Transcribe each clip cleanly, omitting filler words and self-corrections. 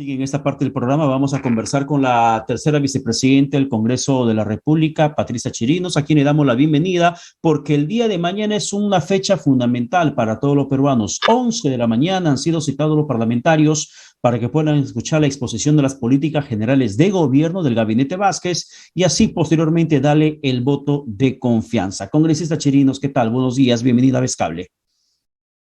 Bien, en esta parte del programa vamos a conversar con la tercera vicepresidenta del Congreso de la República, Patricia Chirinos, a quien le damos la bienvenida porque el día de mañana es una fecha fundamental para todos los peruanos. 11 de la mañana han sido citados los parlamentarios para que puedan escuchar la exposición de las políticas generales de gobierno del Gabinete Vázquez y así posteriormente darle el voto de confianza. Congresista Chirinos, ¿qué tal? Buenos días, bienvenida a Vezcable.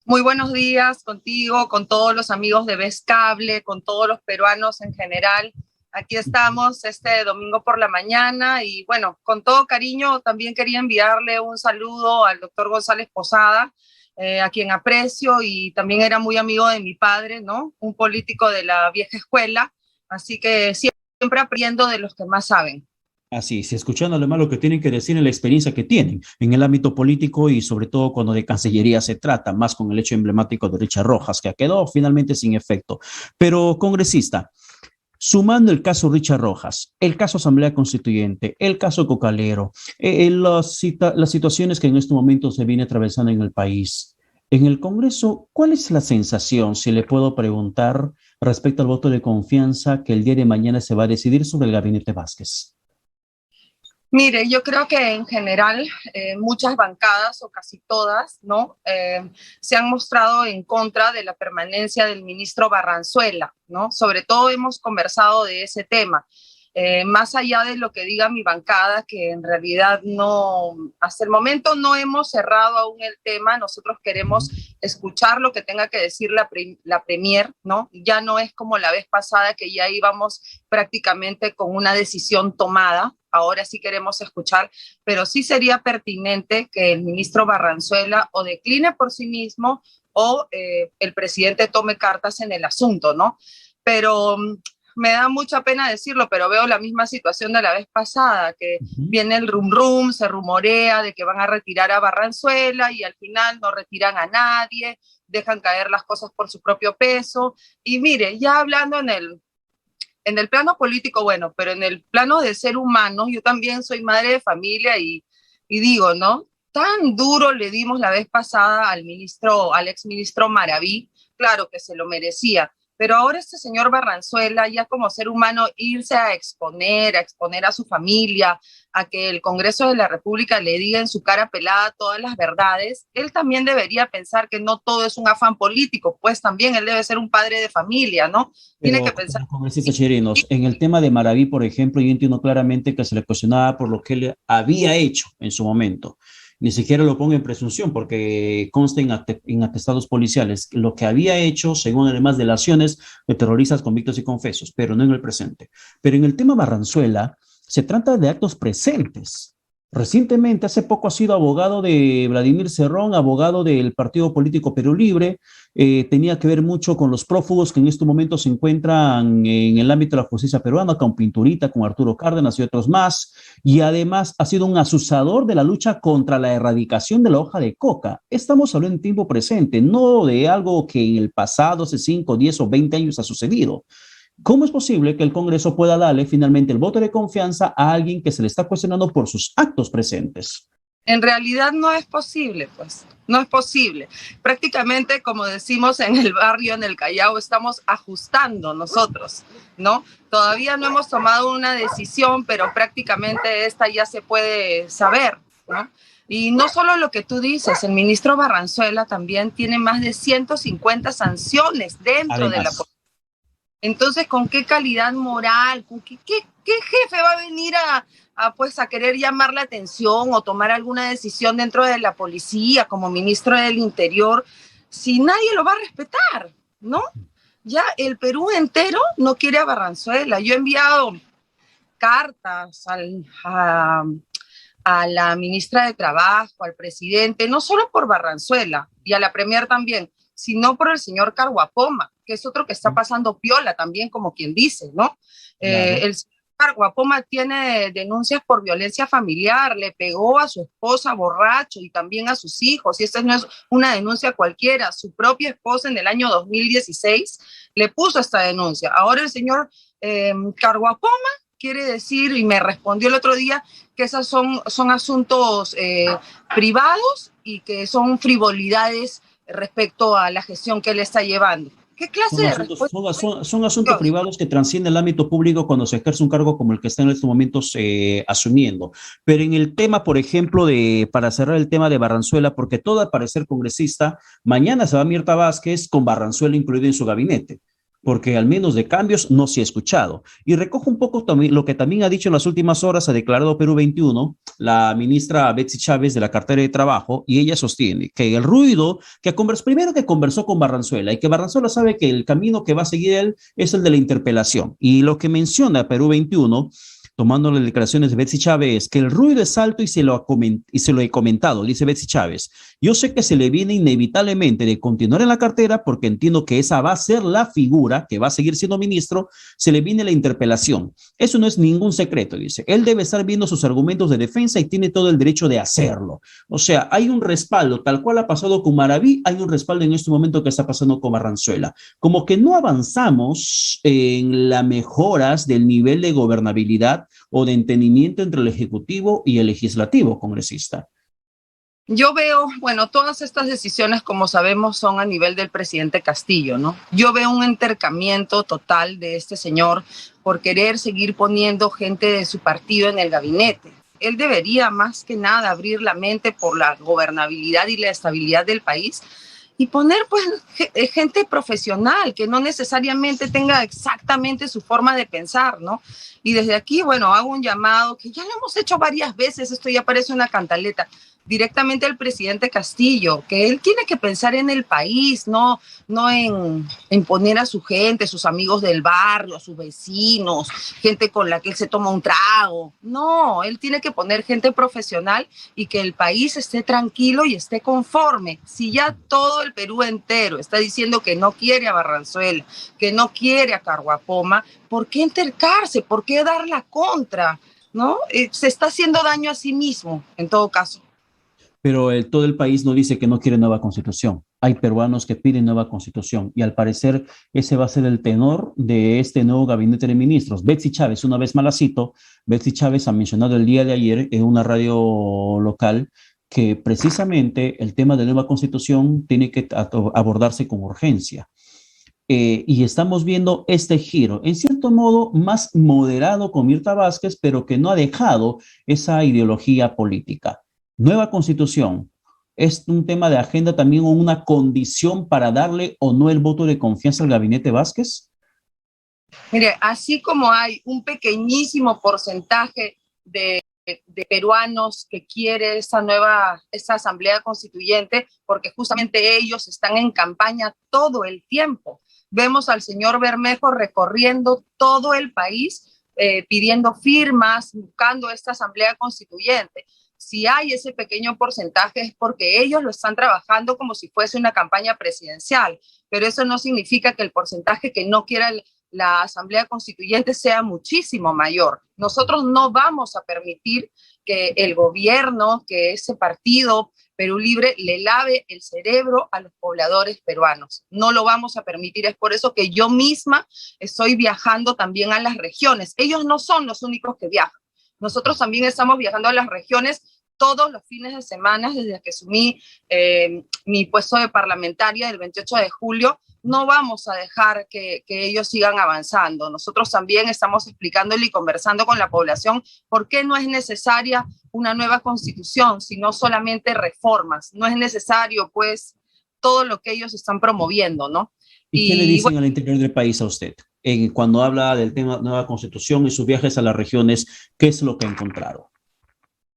Muy buenos días contigo, con todos los amigos de Vezcable, con todos los peruanos en general. Aquí estamos este domingo por la mañana y bueno, con todo cariño también quería enviarle un saludo al doctor González Posada, a quien aprecio y también era muy amigo de mi padre, ¿no? Un político de la vieja escuela, así que siempre aprendiendo de los que más saben. Así, si escuchando además lo que tienen que decir en la experiencia que tienen en el ámbito político y sobre todo cuando de Cancillería se trata, más con el hecho emblemático de Richard Rojas, que quedó finalmente sin efecto. Pero, congresista, sumando el caso Richard Rojas, el caso Asamblea Constituyente, el caso Cocalero, las situaciones que en este momento se viene atravesando en el país, en el Congreso, ¿cuál es la sensación, si le puedo preguntar, respecto al voto de confianza que el día de mañana se va a decidir sobre el Gabinete Vázquez? Mire, yo creo que en general muchas bancadas o casi todas, ¿no? Se han mostrado en contra de la permanencia del ministro Barranzuela, ¿no? Sobre todo hemos conversado de ese tema. Más allá de lo que diga mi bancada, que en realidad no, hasta el momento no hemos cerrado aún el tema, nosotros queremos escuchar lo que tenga que decir la Premier, ¿no? Ya no es como la vez pasada que ya íbamos prácticamente con una decisión tomada. Ahora sí queremos escuchar, pero sí sería pertinente que el ministro Barranzuela o decline por sí mismo o el presidente tome cartas en el asunto, ¿no? Pero me da mucha pena decirlo, pero veo la misma situación de la vez pasada, que viene el rum, se rumorea de que van a retirar a Barranzuela y al final no retiran a nadie, dejan caer las cosas por su propio peso. Y mire, ya hablando en el plano político, bueno, pero en el plano de ser humano, yo también soy madre de familia y digo, ¿no? Tan duro le dimos la vez pasada al exministro Maraví, claro que se lo merecía, pero ahora este señor Barranzuela, ya como ser humano, irse a exponer a su familia, a que el Congreso de la República le diga en su cara pelada todas las verdades, él también debería pensar que no todo es un afán político, pues también él debe ser un padre de familia, ¿no? Tiene que Pero, pensar. congresista Chirinos, en el tema de Maraví, por ejemplo, yo entiendo claramente que se le cuestionaba por lo que él había hecho en su momento. Ni siquiera lo pongo en presunción porque consta en atestados policiales lo que había hecho según además delaciones de terroristas convictos y confesos, pero no en el presente. Pero en el tema Barranzuela, se trata de actos presentes. Recientemente, hace poco, ha sido abogado de Vladimir Cerrón, abogado del Partido Político Perú Libre, tenía que ver mucho con los prófugos que en este momento se encuentran en el ámbito de la justicia peruana, con Pinturita, con Arturo Cárdenas y otros más, y además ha sido un asusador de la lucha contra la erradicación de la hoja de coca. Estamos hablando en tiempo presente, no de algo que en el pasado, hace 5, 10 o 20 años ha sucedido. ¿Cómo es posible que el Congreso pueda darle finalmente el voto de confianza a alguien que se le está cuestionando por sus actos presentes? En realidad no es posible, pues, no es posible. Prácticamente, como decimos en el barrio, en el Callao, estamos ajustando nosotros, ¿no? Todavía no hemos tomado una decisión, pero prácticamente esta ya se puede saber, ¿no? Y no solo lo que tú dices, el ministro Barranzuela también tiene más de 150 sanciones dentro de la policía. Entonces, ¿con qué calidad moral? ¿Con qué jefe va a venir pues, a querer llamar la atención o tomar alguna decisión dentro de la policía como ministro del Interior si nadie lo va a respetar, ¿no? Ya el Perú entero no quiere a Barranzuela. Yo he enviado cartas a la ministra de Trabajo, al presidente, no solo por Barranzuela y a la premier también, sino por el señor Carguapoma, que es otro que está pasando piola también, como quien dice, ¿no? Claro. El señor Carguapoma tiene denuncias por violencia familiar, le pegó a su esposa borracho y también a sus hijos, y esta no es una denuncia cualquiera, su propia esposa en el año 2016 le puso esta denuncia. Ahora el señor Carguapoma quiere decir, y me respondió el otro día, que esos son asuntos privados y que son frivolidades respecto a la gestión que él está llevando. ¿Qué clase de respuesta? Son asuntos privados que trascienden el ámbito público cuando se ejerce un cargo como el que está en estos momentos asumiendo. Pero en el tema, por ejemplo, para cerrar el tema de Barranzuela, porque todo al parecer congresista, mañana se va Mirta Vázquez con Barranzuela incluido en su gabinete, porque al menos de cambios no se ha escuchado. Y recojo un poco también lo que también ha dicho en las últimas horas, ha declarado Perú 21, la ministra Betsy Chávez de la cartera de trabajo, y ella sostiene que el ruido, primero que conversó con Barranzuela, y que Barranzuela sabe que el camino que va a seguir él es el de la interpelación. Y lo que menciona Perú 21, tomando las declaraciones de Betsy Chávez, que el ruido es alto y se lo he comentado, dice Betsy Chávez. Yo sé que se le viene inevitablemente de continuar en la cartera porque entiendo que esa va a ser la figura que va a seguir siendo ministro, se le viene la interpelación. Eso no es ningún secreto, dice. Él debe estar viendo sus argumentos de defensa y tiene todo el derecho de hacerlo. O sea, hay un respaldo, tal cual ha pasado con Maraví, hay un respaldo en este momento que está pasando con Barranzuela. Como que no avanzamos en las mejoras del nivel de gobernabilidad o de entendimiento entre el Ejecutivo y el Legislativo, congresista. Yo veo, bueno, todas estas decisiones, como sabemos, son a nivel del presidente Castillo, ¿no? Yo veo un entercamiento total de este señor por querer seguir poniendo gente de su partido en el gabinete. Él debería, más que nada, abrir la mente por la gobernabilidad y la estabilidad del país y poner, pues, gente profesional que no necesariamente tenga exactamente su forma de pensar, ¿no? Y desde aquí, bueno, hago un llamado que ya lo hemos hecho varias veces, esto ya parece una cantaleta, directamente al presidente Castillo, que él tiene que pensar en el país, no en poner a su gente, sus amigos del barrio, a sus vecinos, gente con la que él se toma un trago. No, él tiene que poner gente profesional y que el país esté tranquilo y esté conforme. Si ya todo el Perú entero está diciendo que no quiere a Barranzuela, que no quiere a Caruapoma, ¿por qué entercarse? ¿Por qué dar la contra? ¿No? Se está haciendo daño a sí mismo, en todo caso. Pero todo el país no dice que no quiere nueva constitución. Hay peruanos que piden nueva constitución y al parecer ese va a ser el tenor de este nuevo gabinete de ministros. Betsy Chávez, una vez más la cito, Betsy Chávez ha mencionado el día de ayer en una radio local que precisamente el tema de nueva constitución tiene que abordarse con urgencia. Y estamos viendo este giro, en cierto modo más moderado con Mirta Vázquez, pero que no ha dejado esa ideología política. Nueva constitución, ¿es un tema de agenda también o una condición para darle o no el voto de confianza al gabinete Vázquez? Mire, así como hay un pequeñísimo porcentaje de peruanos que quiere esta asamblea constituyente, porque justamente ellos están en campaña todo el tiempo. Vemos al señor Bermejo recorriendo todo el país, pidiendo firmas, buscando esta asamblea constituyente. Si hay ese pequeño porcentaje es porque ellos lo están trabajando como si fuese una campaña presidencial, pero eso no significa que el porcentaje que no quiera la Asamblea Constituyente sea muchísimo mayor. Nosotros no vamos a permitir que el gobierno, que ese partido Perú Libre le lave el cerebro a los pobladores peruanos. No lo vamos a permitir. Es por eso que yo misma estoy viajando también a las regiones. Ellos no son los únicos que viajan. Nosotros también estamos viajando a las regiones todos los fines de semana desde que asumí mi puesto de parlamentaria el 28 de julio. No vamos a dejar que ellos sigan avanzando. Nosotros también estamos explicándole y conversando con la población por qué no es necesaria una nueva constitución, sino solamente reformas. No es necesario, pues, todo lo que ellos están promoviendo, ¿no? ¿Y qué le dicen al interior del país a usted? Cuando habla del tema de nueva constitución y sus viajes a las regiones, ¿qué es lo que ha encontrado?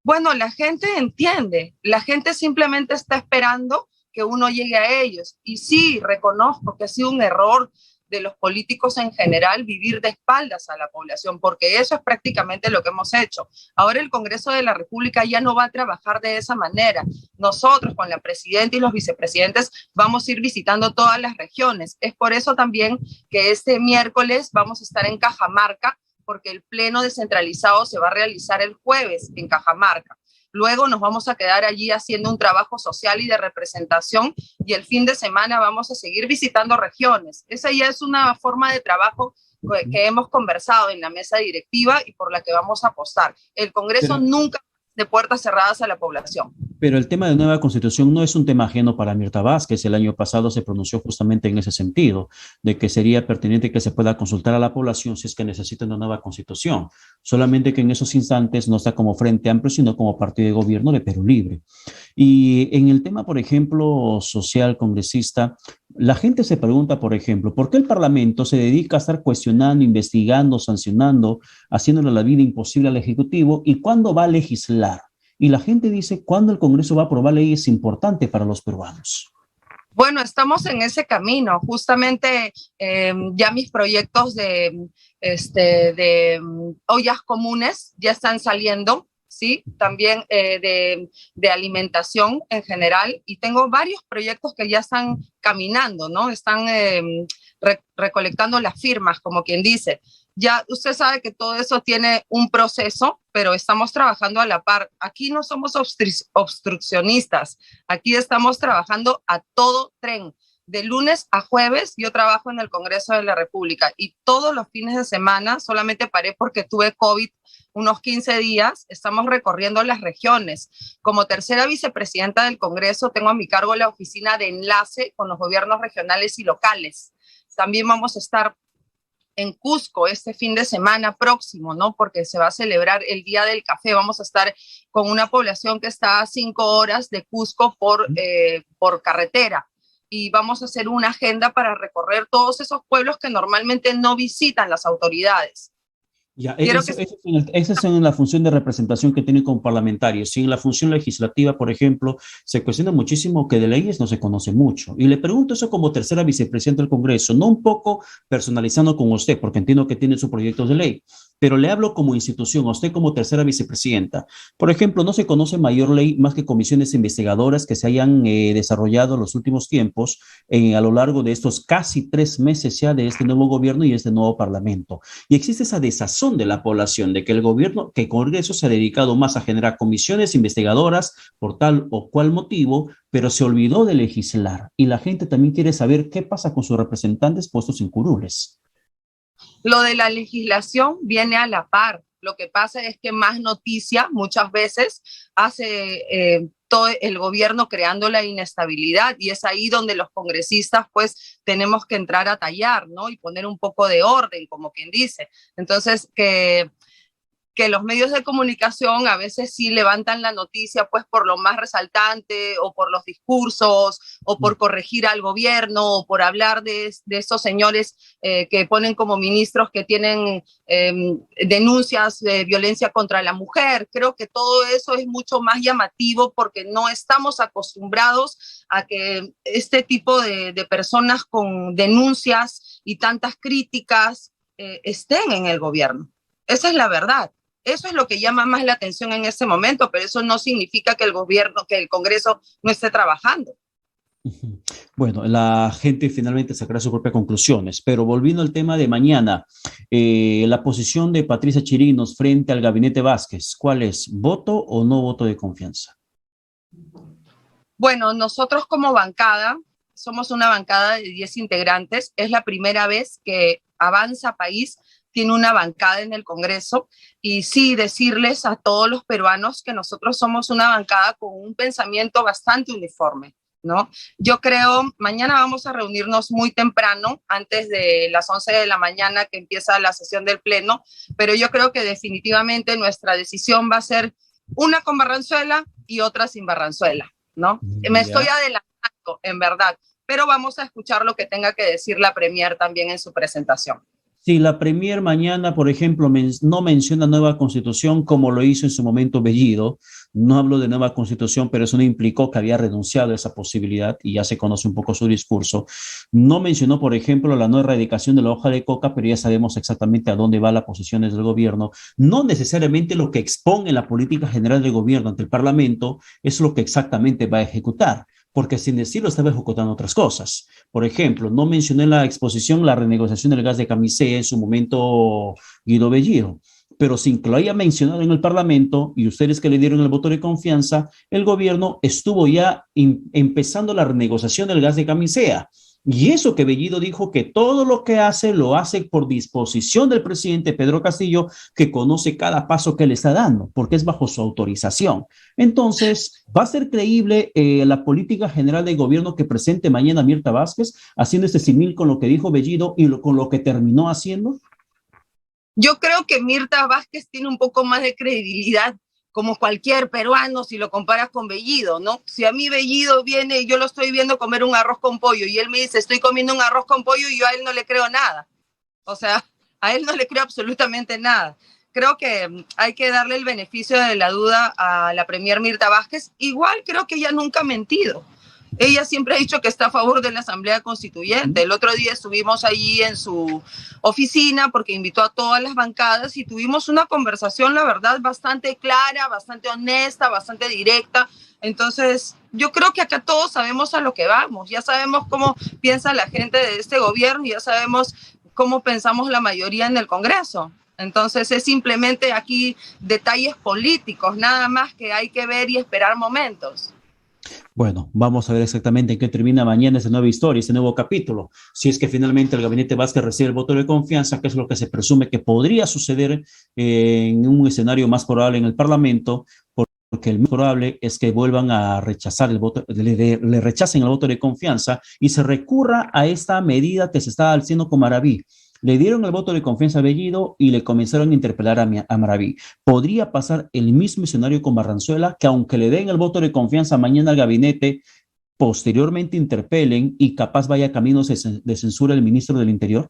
Bueno, la gente entiende, la gente simplemente está esperando que uno llegue a ellos. Y sí, reconozco que ha sido un error de los políticos en general vivir de espaldas a la población, porque eso es prácticamente lo que hemos hecho. Ahora el Congreso de la República ya no va a trabajar de esa manera. Nosotros con la presidenta y los vicepresidentes vamos a ir visitando todas las regiones. Es por eso también que este miércoles vamos a estar en Cajamarca, porque el pleno descentralizado se va a realizar el jueves en Cajamarca. Luego nos vamos a quedar allí haciendo un trabajo social y de representación y el fin de semana vamos a seguir visitando regiones. Esa ya es una forma de trabajo que hemos conversado en la mesa directiva y por la que vamos a apostar. El Congreso nunca de puertas cerradas a la población. Pero el tema de nueva constitución no es un tema ajeno para Mirta Vázquez. El año pasado se pronunció justamente en ese sentido, de que sería pertinente que se pueda consultar a la población si es que necesita una nueva constitución. Solamente que en esos instantes no está como Frente Amplio, sino como partido de gobierno de Perú Libre. Y en el tema, por ejemplo, social, congresista, la gente se pregunta, por ejemplo, ¿por qué el Parlamento se dedica a estar cuestionando, investigando, sancionando, haciéndole la vida imposible al Ejecutivo y cuándo va a legislar? Y la gente dice, ¿cuándo el Congreso va a aprobar leyes importantes para los peruanos? Bueno, estamos en ese camino. Justamente ya mis proyectos de ollas comunes ya están saliendo, ¿sí? También de alimentación en general. Y tengo varios proyectos que ya están caminando, ¿no? Están recolectando las firmas, como quien dice. Ya usted sabe que todo eso tiene un proceso, pero estamos trabajando a la par. Aquí no somos obstruccionistas, aquí estamos trabajando a todo tren. De lunes a jueves yo trabajo en el Congreso de la República y todos los fines de semana, solamente paré porque tuve COVID unos 15 días, estamos recorriendo las regiones. Como tercera vicepresidenta del Congreso tengo a mi cargo la oficina de enlace con los gobiernos regionales y locales. También vamos a estar en Cusco este fin de semana próximo, ¿no? Porque se va a celebrar el Día del Café. Vamos a estar con una población que está a 5 horas de Cusco por carretera. Y vamos a hacer una agenda para recorrer todos esos pueblos que normalmente no visitan las autoridades. Ya, esa es en la función de representación que tiene como parlamentario. Si en la función legislativa, por ejemplo, se cuestiona muchísimo que de leyes no se conoce mucho. Y le pregunto eso como tercera vicepresidenta del Congreso, no un poco personalizando con usted, porque entiendo que tiene su proyecto de ley, pero le hablo como institución, a usted como tercera vicepresidenta. Por ejemplo, no se conoce mayor ley más que comisiones investigadoras que se hayan desarrollado en los últimos tiempos a lo largo de estos casi 3 meses ya de este nuevo gobierno y este nuevo parlamento. Y existe esa desazón de la población de que el gobierno, que el Congreso se ha dedicado más a generar comisiones investigadoras por tal o cual motivo, pero se olvidó de legislar. Y la gente también quiere saber qué pasa con sus representantes puestos en curules. Lo de la legislación viene a la par. Lo que pasa es que más noticia muchas veces hace todo el gobierno creando la inestabilidad y es ahí donde los congresistas pues tenemos que entrar a tallar, ¿no? Y poner un poco de orden, como quien dice. Entonces, que los medios de comunicación a veces sí levantan la noticia pues por lo más resaltante o por los discursos o por corregir al gobierno o por hablar de esos señores que ponen como ministros que tienen denuncias de violencia contra la mujer. Creo que todo eso es mucho más llamativo porque no estamos acostumbrados a que este tipo de personas con denuncias y tantas críticas estén en el gobierno. Esa es la verdad. Eso es lo que llama más la atención en este momento, pero eso no significa que el gobierno, que el Congreso no esté trabajando. Bueno, la gente finalmente sacará sus propias conclusiones, pero volviendo al tema de mañana, la posición de Patricia Chirinos frente al gabinete Vázquez, ¿cuál es? ¿Voto o no voto de confianza? Bueno, nosotros como bancada, somos una bancada de 10 integrantes, es la primera vez que Avanza País tiene una bancada en el Congreso y sí decirles a todos los peruanos que nosotros somos una bancada con un pensamiento bastante uniforme, ¿no? Yo creo, mañana vamos a reunirnos muy temprano, antes de las 11 de la mañana que empieza la sesión del Pleno, pero yo creo que definitivamente nuestra decisión va a ser una con Barranzuela y otra sin Barranzuela, ¿no? Me estoy adelantando, en verdad, pero vamos a escuchar lo que tenga que decir la Premier también en su presentación. Si la Premier mañana, por ejemplo, no menciona nueva constitución como lo hizo en su momento Bellido, no hablo de nueva constitución, pero eso no implicó que había renunciado a esa posibilidad y ya se conoce un poco su discurso. No mencionó, por ejemplo, la no erradicación de la hoja de coca, pero ya sabemos exactamente a dónde van las posiciones del gobierno. No necesariamente lo que expone la política general del gobierno ante el Parlamento es lo que exactamente va a ejecutar, porque sin decirlo estaba ejecutando otras cosas. Por ejemplo, no mencioné en la exposición la renegociación del gas de Camisea en su momento Guido Bellido, pero sin que lo haya mencionado en el Parlamento y ustedes que le dieron el voto de confianza, el gobierno estuvo ya empezando la renegociación del gas de Camisea. Y eso que Bellido dijo que todo lo que hace lo hace por disposición del presidente Pedro Castillo, que conoce cada paso que le está dando, porque es bajo su autorización. Entonces, ¿va a ser creíble la política general de gobierno que presente mañana Mirta Vázquez, haciendo este simil con lo que dijo Bellido y con lo que terminó haciendo? Yo creo que Mirta Vázquez tiene un poco más de credibilidad como cualquier peruano si lo comparas con Bellido, ¿no? Si a mí Bellido viene y yo lo estoy viendo comer un arroz con pollo y él me dice estoy comiendo un arroz con pollo y yo a él no le creo nada. O sea, a él no le creo absolutamente nada. Creo que hay que darle el beneficio de la duda a la premier Mirta Vázquez. Igual creo que ella nunca ha mentido. Ella siempre ha dicho que está a favor de la Asamblea Constituyente. El otro día estuvimos allí en su oficina porque invitó a todas las bancadas y tuvimos una conversación, la verdad, bastante clara, bastante honesta, bastante directa. Entonces, yo creo que acá todos sabemos a lo que vamos. Ya sabemos cómo piensa la gente de este gobierno y ya sabemos cómo pensamos la mayoría en el Congreso. Entonces, es simplemente aquí detalles políticos, nada más que hay que ver y esperar momentos. Bueno, vamos a ver exactamente en qué termina mañana esa nueva historia, ese nuevo capítulo. Si es que finalmente el gabinete Vázquez recibe el voto de confianza, que es lo que se presume que podría suceder en un escenario más probable en el Parlamento, porque el más probable es que vuelvan a rechazar el voto, le rechacen el voto de confianza y se recurra a esta medida que se está haciendo con Maraví. Le dieron el voto de confianza a Bellido y le comenzaron a interpelar a Maraví. Podría pasar el mismo escenario con Barranzuela, que aunque le den el voto de confianza mañana al gabinete, posteriormente interpelen y capaz vaya caminos de censura el ministro del Interior.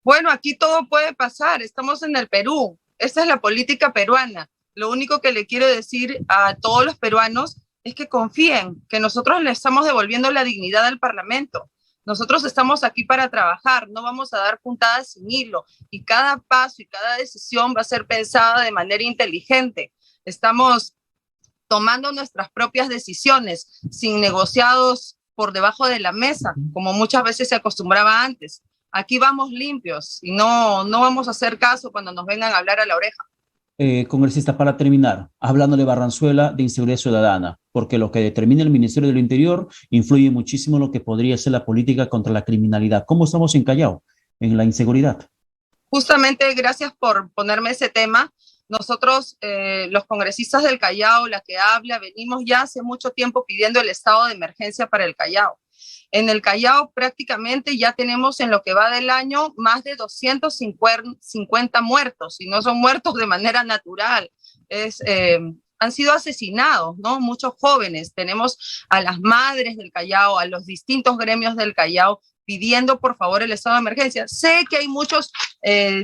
Bueno, aquí todo puede pasar. Estamos en el Perú. Esta es la política peruana. Lo único que le quiero decir a todos los peruanos es que confíen, que nosotros le estamos devolviendo la dignidad al Parlamento. Nosotros estamos aquí para trabajar, no vamos a dar puntadas sin hilo y cada paso y cada decisión va a ser pensada de manera inteligente. Estamos tomando nuestras propias decisiones sin negociados por debajo de la mesa, como muchas veces se acostumbraba antes. Aquí vamos limpios y no vamos a hacer caso cuando nos vengan a hablar a la oreja. Congresista, para terminar, hablando de Barranzuela, de inseguridad ciudadana, porque lo que determina el Ministerio del Interior influye muchísimo en lo que podría ser la política contra la criminalidad. ¿Cómo estamos en Callao, en la inseguridad? Justamente, gracias por ponerme ese tema. Nosotros, los congresistas del Callao, la que habla, venimos ya hace mucho tiempo pidiendo el estado de emergencia para el Callao. En el Callao prácticamente ya tenemos en lo que va del año más de 250 muertos, y no son muertos de manera natural, han sido asesinados, ¿no? Muchos jóvenes. Tenemos a las madres del Callao, a los distintos gremios del Callao pidiendo por favor el estado de emergencia. Sé que hay muchos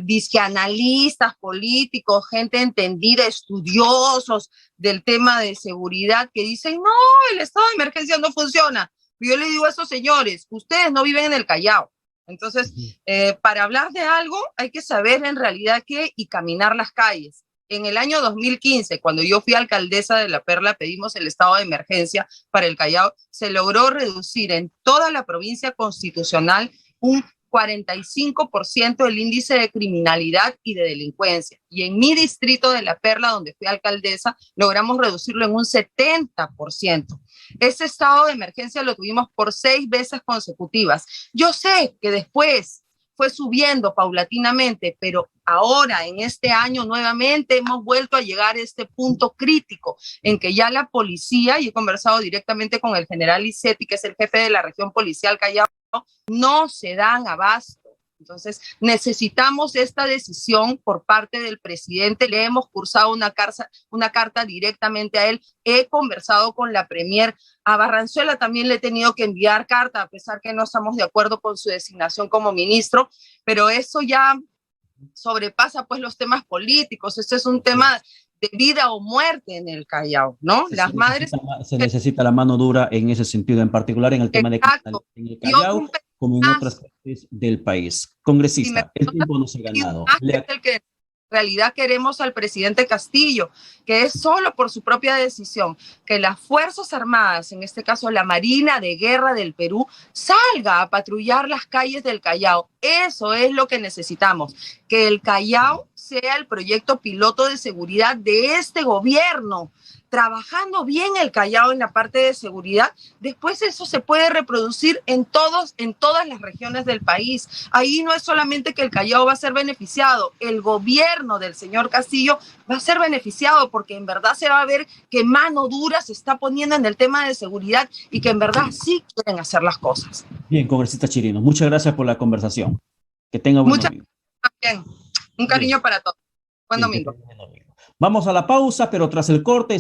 disqueanalistas políticos, gente entendida, estudiosos del tema de seguridad que dicen, no, el estado de emergencia no funciona. Yo le digo a esos señores, ustedes no viven en el Callao. Entonces, para hablar de algo hay que saber en realidad qué y caminar las calles. En el año 2015, cuando yo fui alcaldesa de La Perla, pedimos el estado de emergencia para el Callao. Se logró reducir en toda la provincia constitucional un 45% el índice de criminalidad y de delincuencia. Y en mi distrito de La Perla, donde fui alcaldesa, logramos reducirlo en un 70%. Ese estado de emergencia lo tuvimos por 6 veces consecutivas. Yo sé que después fue subiendo paulatinamente, pero ahora, en este año, nuevamente hemos vuelto a llegar a este punto crítico en que ya la policía, y he conversado directamente con el general Isetti, que es el jefe de la región policial Callao, no se dan abasto. Entonces, necesitamos esta decisión por parte del presidente. Le hemos cursado una carta directamente a él. He conversado con la premier. A Barranzuela también le he tenido que enviar carta, a pesar que no estamos de acuerdo con su designación como ministro, pero eso ya sobrepasa pues los temas políticos. Este es un tema de vida o muerte en el Callao, ¿no? Las madres... Se necesita la mano dura en ese sentido, en particular en el tema de en el Callao, como en otras partes del país. Congresista, el tiempo no se ha ganado. Es el que en realidad queremos al presidente Castillo, que es solo por su propia decisión, que las Fuerzas Armadas, en este caso la Marina de Guerra del Perú, salga a patrullar las calles del Callao. Eso es lo que necesitamos, que el Callao sea el proyecto piloto de seguridad de este gobierno, trabajando bien el Callao en la parte de seguridad, después eso se puede reproducir en todas las regiones del país. Ahí no es solamente que el Callao va a ser beneficiado, el gobierno del señor Castillo va a ser beneficiado porque en verdad se va a ver que mano dura se está poniendo en el tema de seguridad y que en verdad sí quieren hacer las cosas. Bien, congresista Chirinos, muchas gracias por la conversación. Que tenga buen Muchas domingo. gracias. Un Bien, cariño para todos. Buen bien, que domingo. tenga buen domingo. Vamos a la pausa, pero tras el corte